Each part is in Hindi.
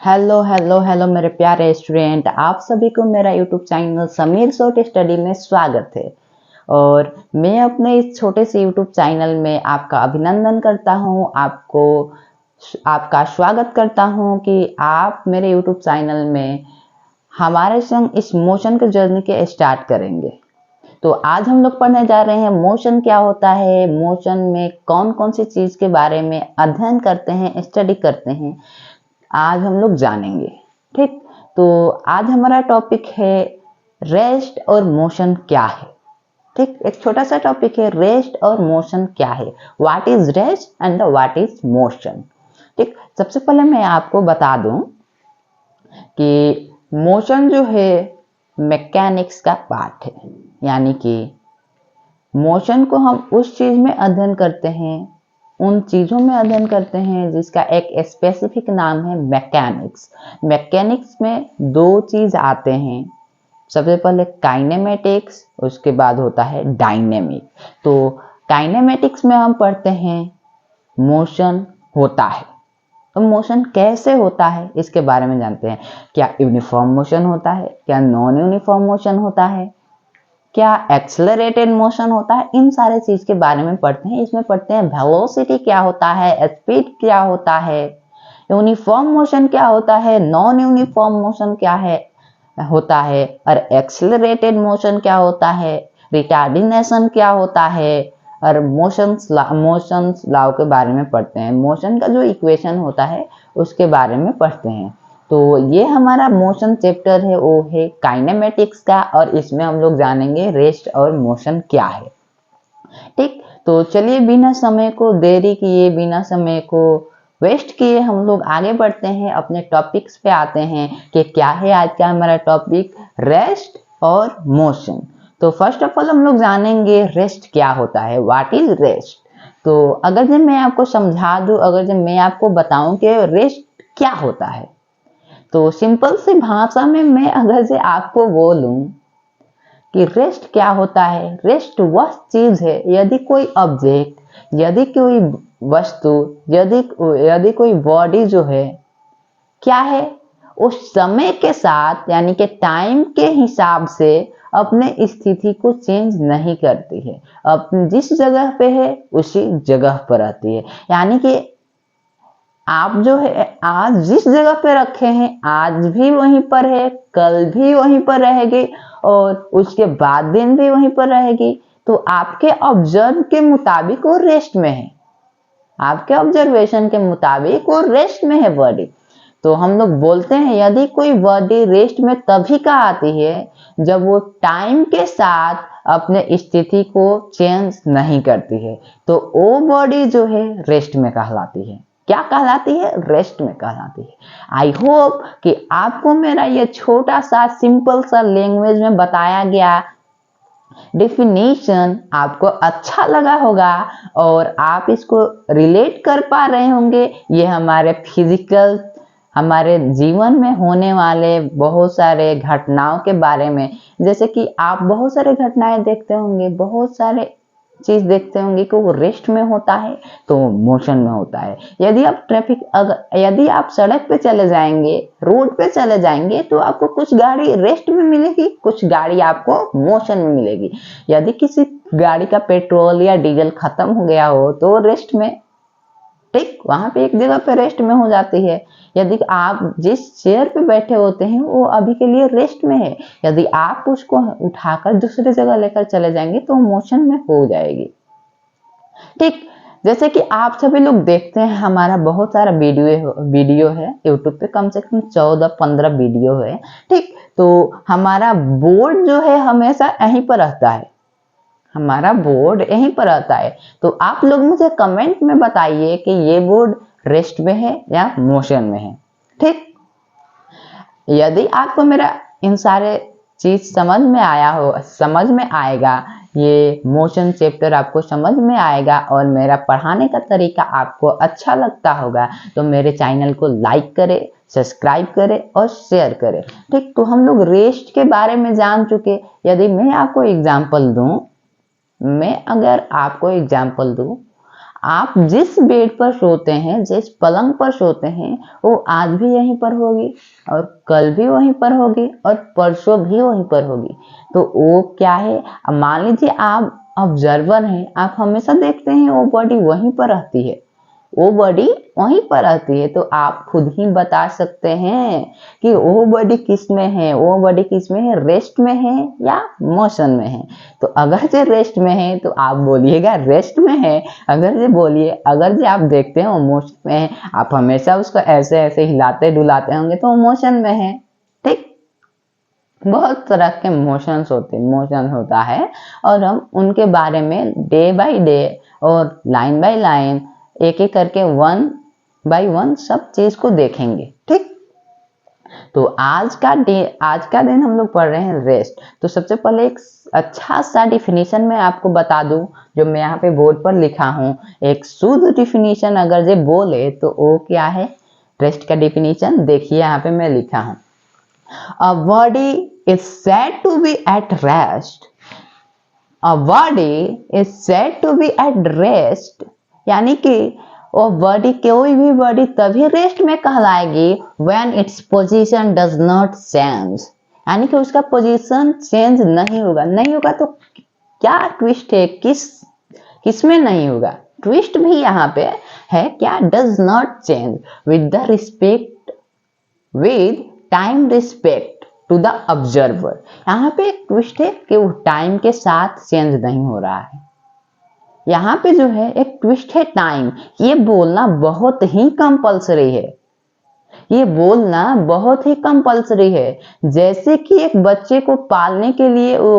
हेलो हेलो हेलो मेरे प्यारे स्टूडेंट, आप सभी को मेरा YouTube channel Sameer short study में स्वागत है। और मैं अपने इस छोटे से यूट्यूब चैनल में आपका अभिनंदन करता हूं, आपका स्वागत करता हूं कि आप मेरे यूट्यूब चैनल में हमारे संग इस मोशन के जर्नी के स्टार्ट करेंगे। तो आज हम लोग पढ़ने जा रहे हैं मोशन क्या होता है, मोशन में कौन कौन सी चीज के बारे में अध्ययन करते हैं, स्टडी करते हैं, आज हम लोग जानेंगे। ठीक, तो आज हमारा टॉपिक है रेस्ट और मोशन क्या है। ठीक, एक छोटा सा टॉपिक है, रेस्ट और मोशन क्या है, what is rest and what is motion. ठीक, सबसे पहले मैं आपको बता दूं कि मोशन जो है मैकेनिक्स का पार्ट है, यानी कि मोशन को हम उस चीज में अध्ययन करते हैं, उन चीजों में अध्ययन करते हैं जिसका एक स्पेसिफिक नाम है मैकेनिक्स। मैकेनिक्स में दो चीज आते हैं, सबसे पहले काइनेमेटिक्स, उसके बाद होता है डायनेमिक। तो काइनेमेटिक्स में हम पढ़ते हैं मोशन होता है, तो मोशन कैसे होता है इसके बारे में जानते हैं। क्या यूनिफॉर्म मोशन होता है, क्या नॉन यूनिफॉर्म मोशन होता है, क्या एक्सेलरेटेड मोशन होता है, इन सारे चीज के बारे में पढ़ते हैं। इसमें पढ़ते हैं वेलोसिटी क्या होता है, स्पीड क्या होता है, यूनिफॉर्म मोशन क्या होता है, नॉन यूनिफॉर्म मोशन क्या है होता है, और एक्सेलरेटेड मोशन क्या होता है, रिटार्डिनेशन क्या होता है, और मोशंस लॉ के बारे में पढ़ते हैं। मोशन का जो इक्वेशन होता है उसके बारे में पढ़ते हैं। तो ये हमारा मोशन चैप्टर है, वो है काइनेमेटिक्स का, और इसमें हम लोग जानेंगे रेस्ट और मोशन क्या है। ठीक, तो चलिए बिना समय को देरी किए, बिना समय को वेस्ट किए हम लोग आगे बढ़ते हैं, अपने टॉपिक्स पे आते हैं कि क्या है आज का हमारा टॉपिक, रेस्ट और मोशन। तो फर्स्ट ऑफ ऑल हम लोग जानेंगे रेस्ट क्या होता है, व्हाट इज रेस्ट। तो अगर जब मैं आपको समझा दूं, अगर जब मैं आपको बताऊं कि रेस्ट क्या होता है, तो सिंपल सी भाषा में मैं अगर से आपको बोलूं कि रेस्ट क्या होता है, रेस्ट वह चीज है, यदि कोई ऑब्जेक्ट, यदि कोई वस्तु, यदि यदि कोई बॉडी जो है क्या है, उस समय के साथ यानी कि टाइम के हिसाब से अपने स्थिति को चेंज नहीं करती है, अपनी जिस जगह पे है उसी जगह पर रहती है। यानी कि आप जो है आज जिस जगह पे रखे हैं आज भी वहीं पर है, कल भी वहीं पर रहेगी, और उसके बाद दिन भी वहीं पर रहेगी। तो आपके ऑब्जर्व के मुताबिक वो रेस्ट में है, आपके ऑब्जर्वेशन के मुताबिक वो रेस्ट में है बॉडी। तो हम लोग बोलते हैं यदि कोई बॉडी रेस्ट में तभी का आती है जब वो टाइम के साथ अपने स्थिति को चेंज नहीं करती है, तो वो बॉडी जो है रेस्ट में कहलाती है। क्या कहलाती है, रेस्ट में कहलाती है। आई होप कि आपको मेरा ये छोटा सा सिंपल सा लैंग्वेज में बताया गया डेफिनेशन आपको अच्छा लगा होगा, और आप इसको रिलेट कर पा रहे होंगे। ये हमारे फिजिकल, हमारे जीवन में होने वाले बहुत सारे घटनाओं के बारे में, जैसे कि आप बहुत सारे घटनाएं देखते होंगे, बहुत सारे चीज देखते होंगे कि वो रेस्ट में होता है तो मोशन में होता है। यदि आप यदि आप सड़क पे चले जाएंगे, रोड पे चले जाएंगे, तो आपको कुछ गाड़ी रेस्ट में मिलेगी, कुछ गाड़ी आपको मोशन में मिलेगी। यदि किसी गाड़ी का पेट्रोल या डीजल खत्म हो गया हो तो रेस्ट में, ठीक, वहां पे एक जगह पे रेस्ट में हो जाती है। यदि आप जिस चेयर पे बैठे होते हैं वो अभी के लिए रेस्ट में है, यदि आप उसको उठाकर दूसरी जगह लेकर चले जाएंगे तो मोशन में हो जाएगी। ठीक, जैसे कि आप सभी लोग देखते हैं हमारा बहुत सारा वीडियो है यूट्यूब पे, कम से कम 14-15 वीडियो है। ठीक, तो हमारा बोर्ड जो है हमेशा यहीं पर रहता है, हमारा बोर्ड यहीं पर रहता है। तो आप लोग मुझे कमेंट में बताइए कि ये बोर्ड रेस्ट में है या मोशन में है। ठीक, यदि आपको मेरा इन सारे चीज समझ में आया हो, समझ में आएगा, ये मोशन चैप्टर आपको समझ में आएगा और मेरा पढ़ाने का तरीका आपको अच्छा लगता होगा, तो मेरे चैनल को लाइक करें, सब्सक्राइब करें और शेयर करें। ठीक, तो हम लोग रेस्ट के बारे में जान चुके। यदि मैं आपको एग्जाम्पल दूं, मैं अगर आपको एग्जाम्पल दूं, आप जिस बेड पर सोते हैं, जिस पलंग पर सोते हैं, वो आज भी यहीं पर होगी और कल भी वहीं पर होगी और परसों भी वहीं पर होगी। तो वो क्या है, अब मान लीजिए आप ऑब्जर्वर हैं, आप हमेशा देखते हैं वो बॉडी वहीं पर रहती है, वो बॉडी वहीं पर रहती है। तो आप खुद ही बता सकते हैं कि वो बॉडी किस में है, वो बॉडी किस में है, रेस्ट में है या मोशन में है। तो अगर जो रेस्ट में है तो आप बोलिएगा रेस्ट में है, अगर जो आप देखते हैं वो मोशन में है, आप हमेशा उसको ऐसे ऐसे हिलाते डुलाते होंगे तो वो मोशन में है। ठीक, बहुत तरह के मोशन होता है और हम उनके बारे में डे बाय डे और लाइन बाय लाइन एक एक करके वन बाय वन सब चीज को देखेंगे। ठीक, तो आज का दिन हम लोग पढ़ रहे हैं रेस्ट। तो सबसे पहले एक अच्छा सा डिफिनीशन मैं आपको बता दूं, जो मैं यहाँ पे बोर्ड पर लिखा हूँ। एक शुद्ध डिफिनीशन अगर जे बोले तो वो क्या है, रेस्ट का डिफिनीशन देखिए यहाँ पे मैं लिखा हूँ। A body is said to be at rest. A body is said to be at rest. यानी कि वो बॉडी, कोई भी बॉडी तभी रेस्ट में कहलाएगी when its position does not change, यानी कि उसका पोजीशन चेंज नहीं होगा तो क्या ट्विस्ट है, किस में नहीं होगा, ट्विस्ट भी यहाँ पे है क्या, does not change with time respect to the observer. यहाँ पे एक ट्विस्ट है कि वो टाइम के साथ चेंज नहीं हो रहा है। यहाँ पे जो है एक ट्विस्ट है टाइम। ये बोलना बहुत ही कंपल्सरी है, ये बोलना बहुत ही कंपल्सरी है। जैसे कि एक बच्चे को पालने के लिए वो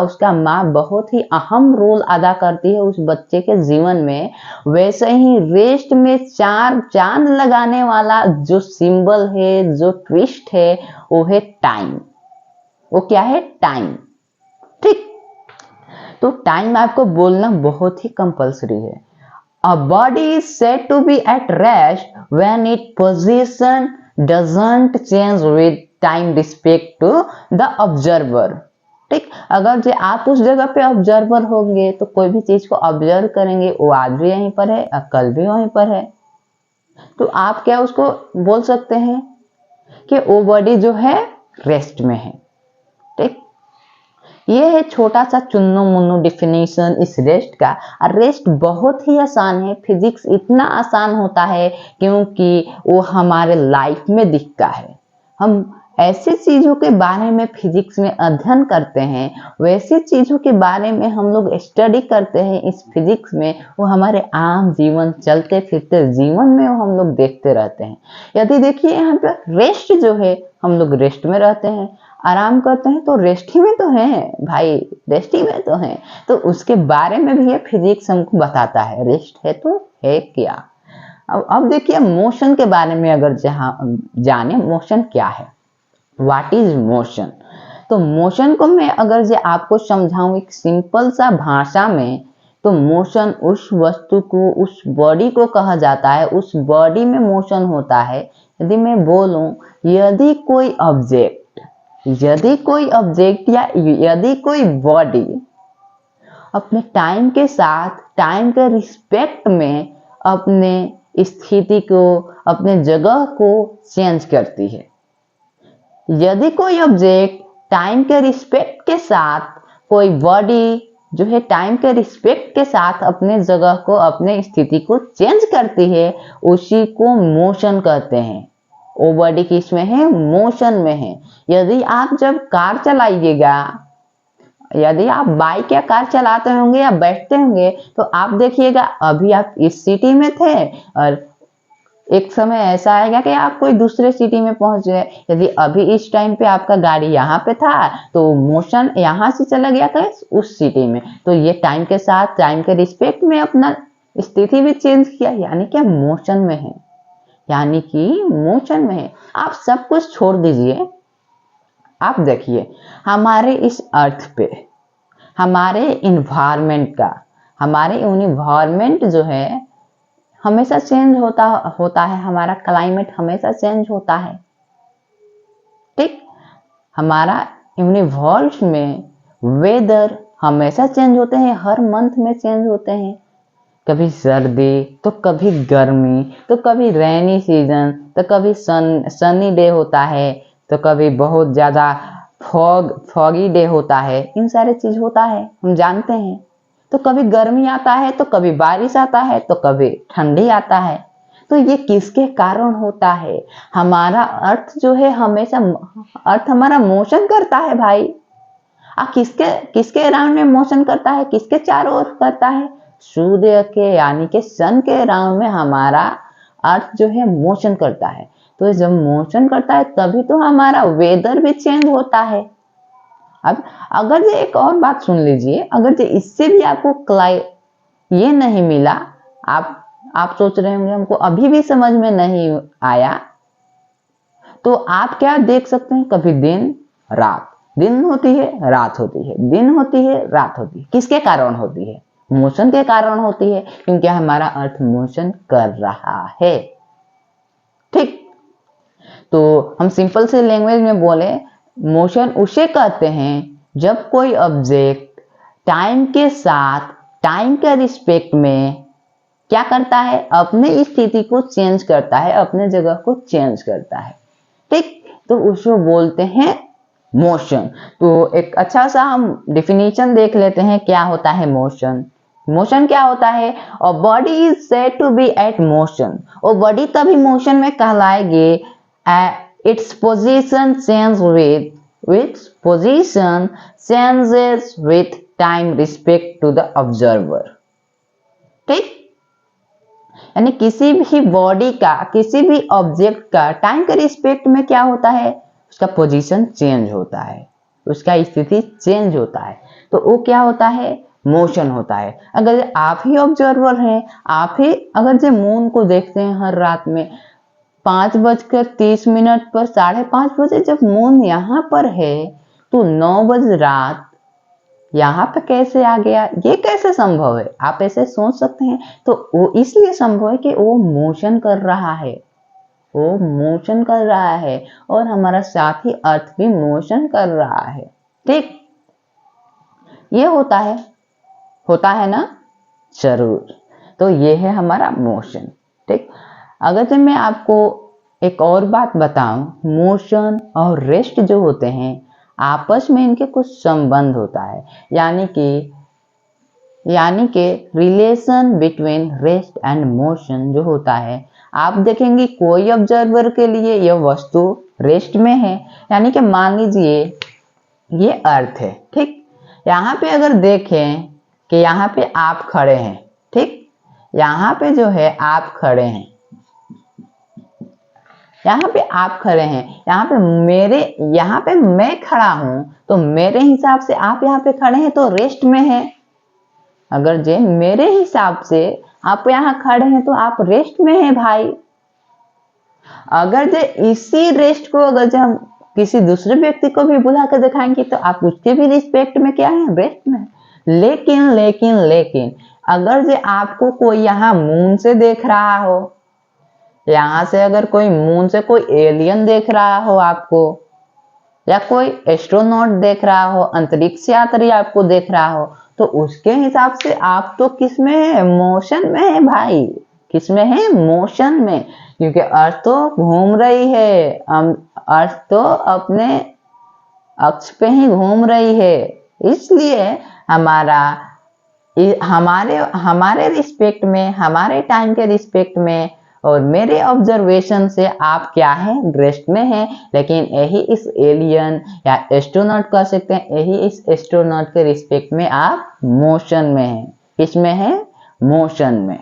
उसका माँ बहुत ही अहम रोल अदा करती है उस बच्चे के जीवन में, वैसे ही रेस्ट में चार चांद लगाने वाला जो सिंबल है, जो ट्विस्ट है, वो है टाइम। वो क्या है, टाइम। ठीक, तो टाइम आपको बोलना बहुत ही कंपल्सरी है। A body is said to be at rest when its position doesn't change with time respect to the observer। ठीक, अगर जो आप उस जगह पे ऑब्जर्वर होंगे तो कोई भी चीज को ऑब्जर्व करेंगे, वो आज भी यहीं पर है और कल भी वहीं पर है। तो आप क्या उसको बोल सकते हैं कि वो बॉडी जो है रेस्ट में है। ठीक, ये है छोटा सा चुन्नू मुन्नू डिफिनेशन इस रेस्ट का। और रेस्ट बहुत ही आसान है, फिजिक्स इतना आसान होता है क्योंकि वो हमारे लाइफ में दिखता है। हम ऐसी चीजों के बारे में फिजिक्स में अध्ययन करते हैं, वैसी चीजों के बारे में हम लोग स्टडी करते हैं इस फिजिक्स में, वो हमारे आम जीवन, चलते फिरते जीवन में वो हम लोग देखते रहते हैं। यदि देखिए यहाँ पे रेस्ट जो है, हम लोग रेस्ट में रहते हैं, आराम करते हैं, तो रेस्ट ही में तो है भाई, रेस्ट ही में तो है। तो उसके बारे में भी ये फिजिक्स हमको बताता है, रेस्ट है तो है क्या। अब देखिए मोशन के बारे में अगर जाने मोशन क्या है, व्हाट इज मोशन। तो मोशन को मैं अगर जे आपको समझाऊं एक सिंपल सा भाषा में, तो मोशन उस वस्तु को, उस बॉडी को कहा जाता है, उस बॉडी में मोशन होता है। यदि मैं बोलूं, यदि कोई ऑब्जेक्ट या यदि कोई बॉडी अपने टाइम के साथ, टाइम के रिस्पेक्ट में अपने स्थिति को, अपने जगह को चेंज करती है। यदि कोई ऑब्जेक्ट टाइम के रिस्पेक्ट के साथ, कोई बॉडी जो है टाइम के रिस्पेक्ट के साथ अपने जगह को, अपने स्थिति को चेंज करती है, उसी को मोशन कहते हैं। वो बॉडी किस में है, मोशन में है। यदि आप जब कार चलाइएगा, यदि आप बाइक या कार चलाते होंगे या बैठते होंगे, तो आप देखिएगा अभी आप इस सिटी में थे और एक समय ऐसा आएगा कि आप कोई दूसरे सिटी में पहुंच गए। यदि अभी इस टाइम पे आपका गाड़ी यहाँ पे था तो मोशन यहाँ से चला गया था उस सिटी में। तो ये टाइम के साथ, टाइम के रिस्पेक्ट में अपना स्थिति भी चेंज किया, यानी कि मोशन में है, यानी कि मोशन में है। आप सब कुछ छोड़ दीजिए, आप देखिए हमारे इस अर्थ पे, हमारे इन्वायरमेंट जो है हमेशा चेंज होता है, हमारा क्लाइमेट हमेशा चेंज होता है। ठीक, हमारा यूनिवर्स में वेदर हमेशा चेंज होते हैं, हर मंथ में चेंज होते हैं। कभी सर्दी तो कभी गर्मी, तो कभी रेनी सीजन, तो कभी सनी डे होता है, तो कभी बहुत ज़्यादा फॉगी डे होता है। इन सारे चीज़ होता है, हम जानते हैं। तो कभी गर्मी आता है, तो कभी बारिश आता है, तो कभी ठंडी आता है। तो ये किसके कारण होता है? हमारा अर्थ जो है हमेशा, अर्थ हमारा मोशन करता है भाई। किसके किसके अराउंड में मोशन करता है? किसके चारों ओर करता है? सूर्य के, यानी कि सन के अराउंड में हमारा अर्थ जो है मोशन करता है। तो जब मोशन करता है तभी तो हमारा वेदर भी चेंज होता है। अब अगर ये एक और बात सुन लीजिए, अगर ये इससे भी आपको ये नहीं मिला, आप सोच रहे होंगे हमको अभी भी समझ में नहीं आया, तो आप क्या देख सकते हैं? कभी दिन रात, दिन होती है रात होती है, दिन होती है रात होती है। किसके कारण होती है? मोशन के कारण होती है, क्योंकि हमारा अर्थ मोशन कर रहा है। ठीक, तो हम सिंपल से लैंग्वेज में बोले, मोशन उसे कहते हैं जब कोई ऑब्जेक्ट टाइम के साथ, टाइम के रिस्पेक्ट में क्या करता है? अपने स्थिति को चेंज करता है, अपने जगह को चेंज करता है। ठीक, तो उसको बोलते हैं मोशन। तो एक अच्छा सा हम डिफिनीशन देख लेते हैं, क्या होता है मोशन। मोशन क्या होता है? और body is said to be at motion, और बॉडी तभी मोशन में कहलाएगी its position change with position changes with time respect to the observer. ठीक, यानी किसी भी बॉडी का, किसी भी ऑब्जेक्ट का टाइम के रिस्पेक्ट में क्या होता है? उसका पोजीशन चेंज होता है, उसका स्थिति चेंज होता है। तो वो क्या होता है? मोशन होता है। अगर आप ही ऑब्जर्वर हैं, आप ही अगर जो मून को देखते हैं हर रात में 5:30 पर, 5:30 बजे जब मून यहाँ पर है, तो 9 बजे रात यहाँ पे कैसे आ गया? ये कैसे संभव है? आप ऐसे सोच सकते हैं। तो वो इसलिए संभव है कि वो मोशन कर रहा है, वो मोशन कर रहा है, और हमारा साथ ही अर्थ भी मोशन कर रहा है। ठीक, ये होता है ना? जरूर। तो ये है हमारा मोशन। ठीक, अगर जब मैं आपको एक और बात बताऊं, मोशन और रेस्ट जो होते हैं आपस में इनके कुछ संबंध होता है, यानी कि relation between rest and motion जो होता है। आप देखेंगे कोई ऑब्जर्वर के लिए यह वस्तु रेस्ट में है, यानी कि मान लीजिए ये अर्थ है। ठीक, यहाँ पे अगर देखें कि यहाँ पे आप खड़े हैं, ठीक, यहाँ पे जो है आप खड़े हैं, यहाँ पे आप खड़े हैं, यहाँ पे मैं खड़ा हूं, तो मेरे हिसाब से आप यहाँ पे खड़े हैं तो रेस्ट में है। अगर जे मेरे हिसाब से आप यहाँ खड़े हैं तो आप रेस्ट में हैं भाई। अगर जे इसी रेस्ट को अगर जे हम किसी दूसरे व्यक्ति को भी बुला कर दिखाएंगे तो आप उसके भी रिस्पेक्ट में क्या है? रेस्ट में। लेकिन अगर जे आपको कोई यहाँ मून से देख रहा हो, यहाँ से अगर कोई मून से कोई एलियन देख रहा हो आपको, या कोई एस्ट्रोनॉट देख रहा हो, अंतरिक्ष यात्री आपको देख रहा हो, तो उसके हिसाब से आप तो किस में है? मोशन में है भाई। किस में है? मोशन में, क्योंकि अर्थ तो घूम रही है, अर्थ तो अपने अक्ष पे ही घूम रही है। इसलिए हमारे रिस्पेक्ट में, हमारे टाइम के रिस्पेक्ट में और मेरे ऑब्जर्वेशन से आप क्या है? रेस्ट में है। लेकिन यही इस एलियन या एस्ट्रोनॉट कह सकते हैं, यही इस एस्ट्रोनॉट के रिस्पेक्ट में आप मोशन में है। किसमें है? मोशन में।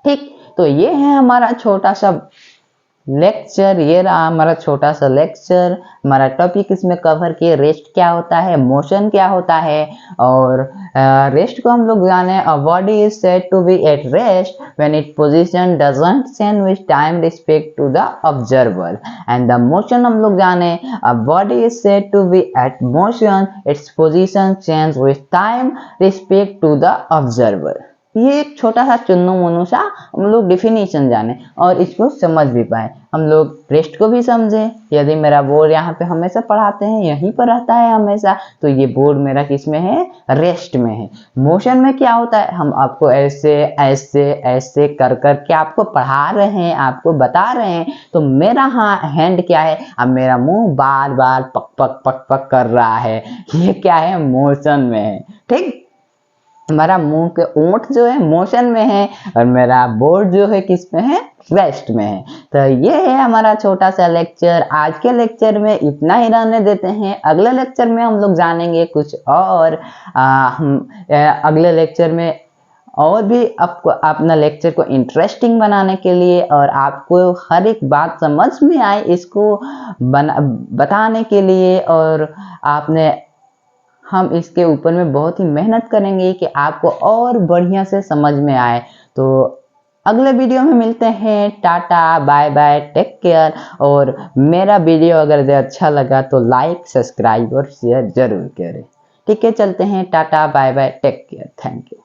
ठीक, तो ये है हमारा छोटा सा लेक्चर, ये रहा हमारा छोटा सा लेक्चर। हमारा टॉपिक इसमें कवर किए, रेस्ट क्या होता है, मोशन क्या होता है, और रेस्ट को हम लोग जाने, a body is said to be at rest when it position doesn't change with time respect to the observer. And the motion हम लोग जाने, a body is said to be at motion, it's position change with time respect to the observer. ये एक छोटा सा चुन्नू मुन्नू सा हम लोग डिफिनीशन जाने और इसको समझ भी पाए, हम लोग रेस्ट को भी समझे। यदि मेरा बोर्ड यहाँ पे हमेशा पढ़ाते हैं, यहीं पर रहता है हमेशा, तो ये बोर्ड मेरा किस में है, रेस्ट में है। मोशन में क्या होता है, हम आपको ऐसे ऐसे ऐसे कर कर के आपको पढ़ा रहे हैं, आपको बता रहे हैं, तो मेरा हैंड क्या है, अब मेरा मुंह बार बार पक पक पक पक कर रहा है, ये क्या है, मोशन में है। ठीक, हमारा मुंह के ओंठ जो है मोशन में है और मेरा बोर्ड जो है किस में है, रेस्ट में है। तो ये है हमारा छोटा सा लेक्चर। आज के लेक्चर में इतना ही रहने देते हैं, अगले लेक्चर में हम लोग जानेंगे कुछ और। अगले लेक्चर में और भी आपको अपना लेक्चर को इंटरेस्टिंग बनाने के लिए और आपको हर एक बात समझ में आए इसको बताने के लिए, और आपने हम इसके ऊपर में बहुत ही मेहनत करेंगे कि आपको और बढ़िया से समझ में आए। तो अगले वीडियो में मिलते हैं। Tata bye bye, take care. और मेरा वीडियो अगर अच्छा लगा तो लाइक सब्सक्राइब और शेयर जरूर करें। ठीक है, चलते हैं, tata bye bye, take care, thank you.